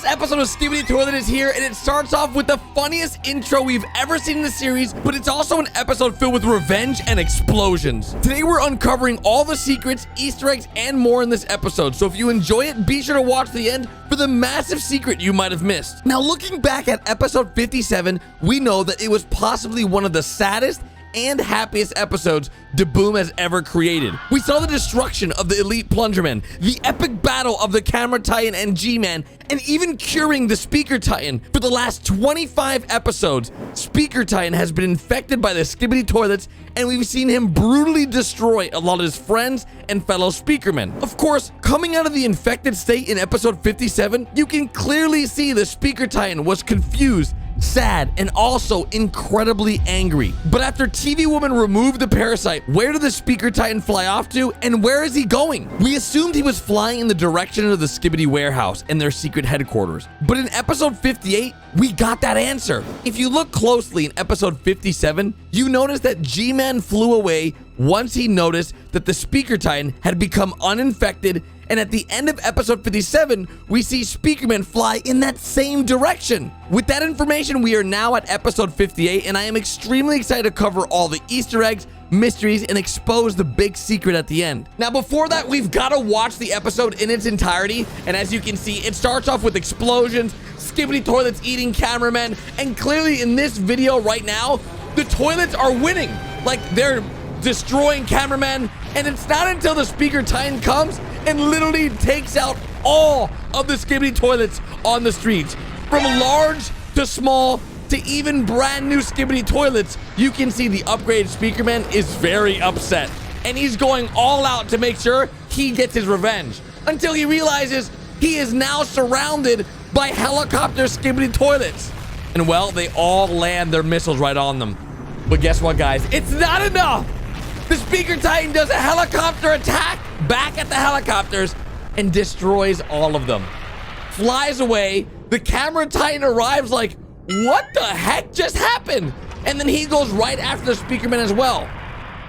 This episode of Skibidi Toilet is here, and it starts off with the funniest intro we've ever seen in the series, but it's also an episode filled with revenge and explosions. Today, we're uncovering all the secrets, Easter eggs, and more in this episode, so if you enjoy it, be sure to watch the end for the massive secret you might have missed. Now, looking back at episode 57, we know that it was possibly one of the saddest and happiest episodes DeBoom has ever created. We saw the destruction of the elite plungerman, the epic battle of the camera titan and G-Man, and even curing the speaker titan. For the last 25 episodes, speaker titan has been infected by the Skibidi toilets, and we've seen him brutally destroy a lot of his friends and fellow speakermen. Of course, coming out of the infected state in episode 57, you can clearly see the speaker titan was confused, sad, and also incredibly angry. But after TV Woman removed the parasite, where did the speaker titan fly off to, and where is he going? We assumed he was flying in the direction of the Skibidi warehouse and their secret headquarters. But in episode 58, we got that answer. If you look closely in episode 57, you notice that G-Man flew away once he noticed that the speaker titan had become uninfected, and at the end of episode 57, we see Speakerman fly in that same direction. With that information, we are now at episode 58, and I am extremely excited to cover all the Easter eggs, mysteries, and expose the big secret at the end. Now, before that, we've got to watch the episode in its entirety, and as you can see, it starts off with explosions, Skibidi toilets eating cameramen, and clearly in this video right now, the toilets are winning. Like, they're destroying cameramen, and it's not until the speaker titan comes and literally takes out all of the Skibidi toilets on the streets. From large to small to even brand new Skibidi toilets, you can see the upgraded speakerman is very upset, and he's going all out to make sure he gets his revenge, until he realizes he is now surrounded by helicopter Skibidi toilets. And well, they all land their missiles right on them. But guess what, guys? It's not enough! The speaker titan does a helicopter attack back at the helicopters and destroys all of them. Flies away. The camera titan arrives like, what the heck just happened? And then he goes right after the speakerman as well.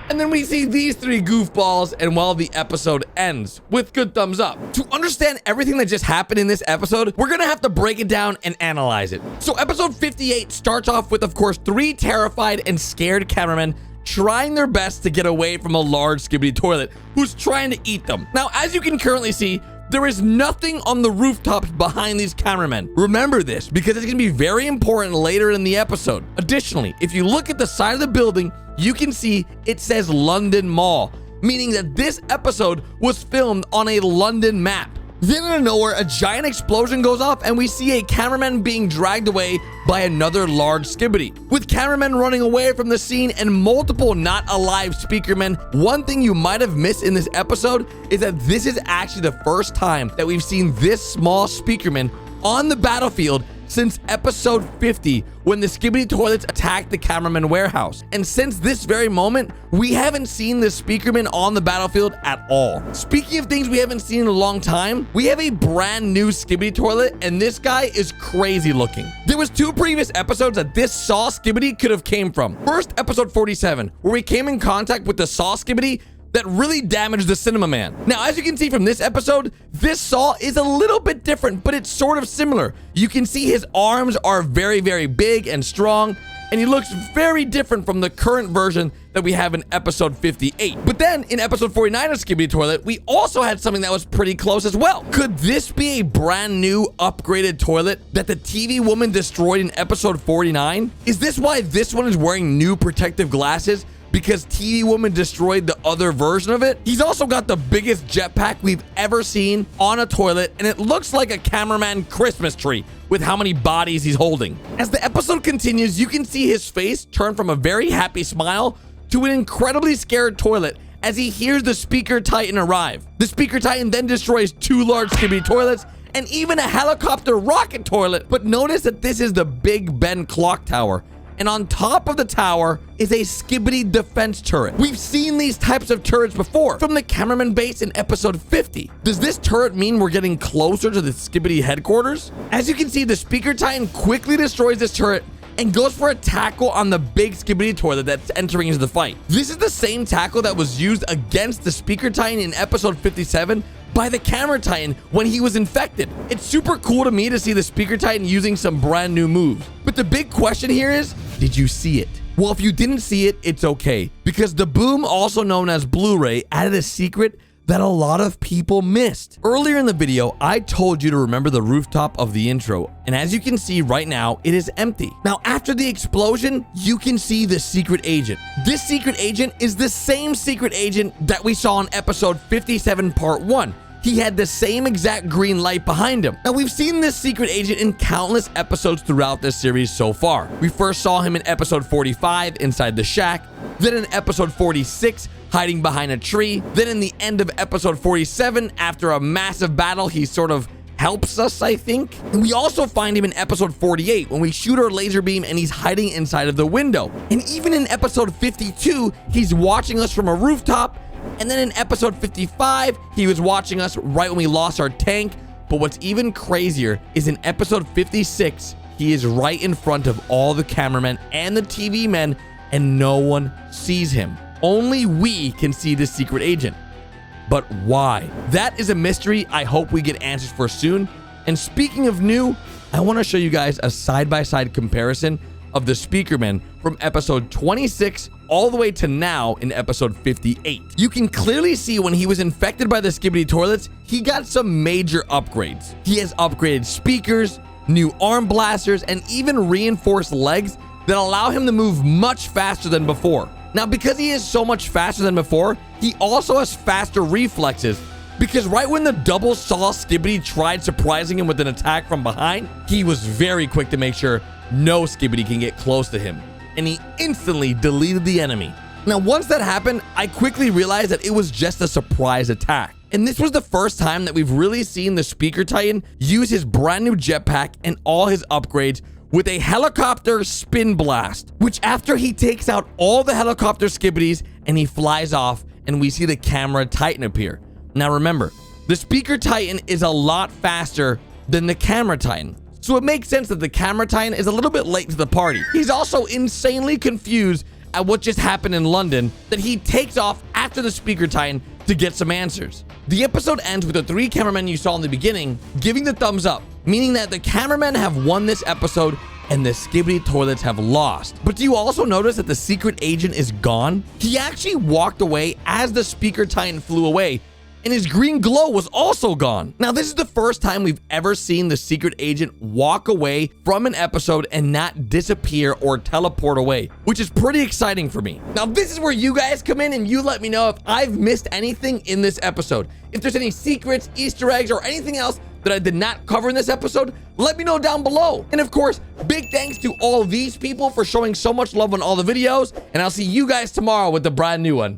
And then we see these three goofballs, and well, the episode ends with good thumbs up. To understand everything that just happened in this episode, we're gonna have to break it down and analyze it. So episode 58 starts off with, of course, three terrified and scared cameramen trying their best to get away from a large Skibidi toilet who's trying to eat them. Now, as you can currently see, there is nothing on the rooftops behind these cameramen. Remember this, because it's gonna be very important later in the episode. Additionally, if you look at the side of the building, you can see it says London Mall, meaning that this episode was filmed on a London map. Then out of nowhere, a giant explosion goes off, and we see a cameraman being dragged away by another large Skibidi. With cameramen running away from the scene and multiple not alive speakermen, one thing you might have missed in this episode is that this is actually the first time that we've seen this small speakerman on the battlefield since episode 50, when the Skibidi toilets attacked the cameraman warehouse. And since this very moment, we haven't seen the speakerman on the battlefield at all. Speaking of things we haven't seen in a long time, we have a brand new Skibidi toilet, and this guy is crazy looking. There was two previous episodes that this saw Skibidi could have came from. First, episode 47, where we came in contact with the saw Skibidi that really damaged the Cinema Man. Now, as you can see from this episode, this saw is a little bit different, but it's sort of similar. You can see his arms are very, very big and strong, and he looks very different from the current version that we have in episode 58. But then, in episode 49 of Skibidi Toilet, we also had something that was pretty close as well. Could this be a brand new, upgraded toilet that the TV Woman destroyed in episode 49? Is this why this one is wearing new protective glasses? Because TV Woman destroyed the other version of it? He's also got the biggest jetpack we've ever seen on a toilet, and it looks like a cameraman Christmas tree with how many bodies he's holding. As the episode continues, you can see his face turn from a very happy smile to an incredibly scared toilet as he hears the speaker titan arrive. The speaker titan then destroys two large Skibidi toilets and even a helicopter rocket toilet. But notice that this is the Big Ben clock tower, and on top of the tower is a Skibidi defense turret. We've seen these types of turrets before from the cameraman base in episode 50. Does this turret mean we're getting closer to the Skibidi headquarters? As you can see, the speaker titan quickly destroys this turret and goes for a tackle on the big Skibidi toilet that's entering into the fight. This is the same tackle that was used against the speaker titan in episode 57, by the camera titan when he was infected. It's super cool to me to see the speaker titan using some brand new moves. But the big question here is, did you see it? Well, if you didn't see it, it's okay, because the boom, also known as Blu-ray, added a secret that a lot of people missed. Earlier in the video, I told you to remember the rooftop of the intro, and as you can see right now, it is empty. Now, after the explosion, you can see the secret agent. This secret agent is the same secret agent that we saw in episode 57 part 1. He had the same exact green light behind him. Now, we've seen this secret agent in countless episodes throughout this series so far. We first saw him in episode 45 inside the shack, then in episode 46 hiding behind a tree, then in the end of episode 47 after a massive battle he sort of helps us, I think. And we also find him in episode 48 when we shoot our laser beam and he's hiding inside of the window. And even in episode 52, he's watching us from a rooftop. And then in episode 55, he was watching us right when we lost our tank. But what's even crazier is in episode 56, he is right in front of all the cameramen and the TV men, and no one sees him. Only we can see this secret agent. But why? That is a mystery I hope we get answers for soon. And speaking of new, I want to show you guys a side-by-side comparison of the speakerman from episode 26 all the way to now in episode 58. You can clearly see when he was infected by the Skibidi toilets, he got some major upgrades. He has upgraded speakers, new arm blasters, and even reinforced legs that allow him to move much faster than before. Now, because he is so much faster than before, he also has faster reflexes, because right when the double saw Skibidi tried surprising him with an attack from behind, he was very quick to make sure no Skibidi can get close to him, and he instantly deleted the enemy. Now, once that happened, I quickly realized that it was just a surprise attack. And this was the first time that we've really seen the Speaker Titan use his brand new jetpack and all his upgrades with a helicopter spin blast, which after he takes out all the helicopter Skibidis and he flies off, and we see the camera Titan appear. Now remember, the Speaker Titan is a lot faster than the camera Titan, so it makes sense that the camera Titan is a little bit late to the party. He's also insanely confused at what just happened in London, that he takes off after the Speaker Titan to get some answers. The episode ends with the 3 cameramen you saw in the beginning giving the thumbs up, meaning that the cameramen have won this episode and the Skibidi toilets have lost. But do you also notice that the secret agent is gone? He actually walked away as the Speaker Titan flew away, and his green glow was also gone. Now, this is the first time we've ever seen the secret agent walk away from an episode and not disappear or teleport away, which is pretty exciting for me. Now, this is where you guys come in and you let me know if I've missed anything in this episode. If there's any secrets, Easter eggs, or anything else that I did not cover in this episode, let me know down below. And of course, big thanks to all these people for showing so much love on all the videos, and I'll see you guys tomorrow with the brand new one.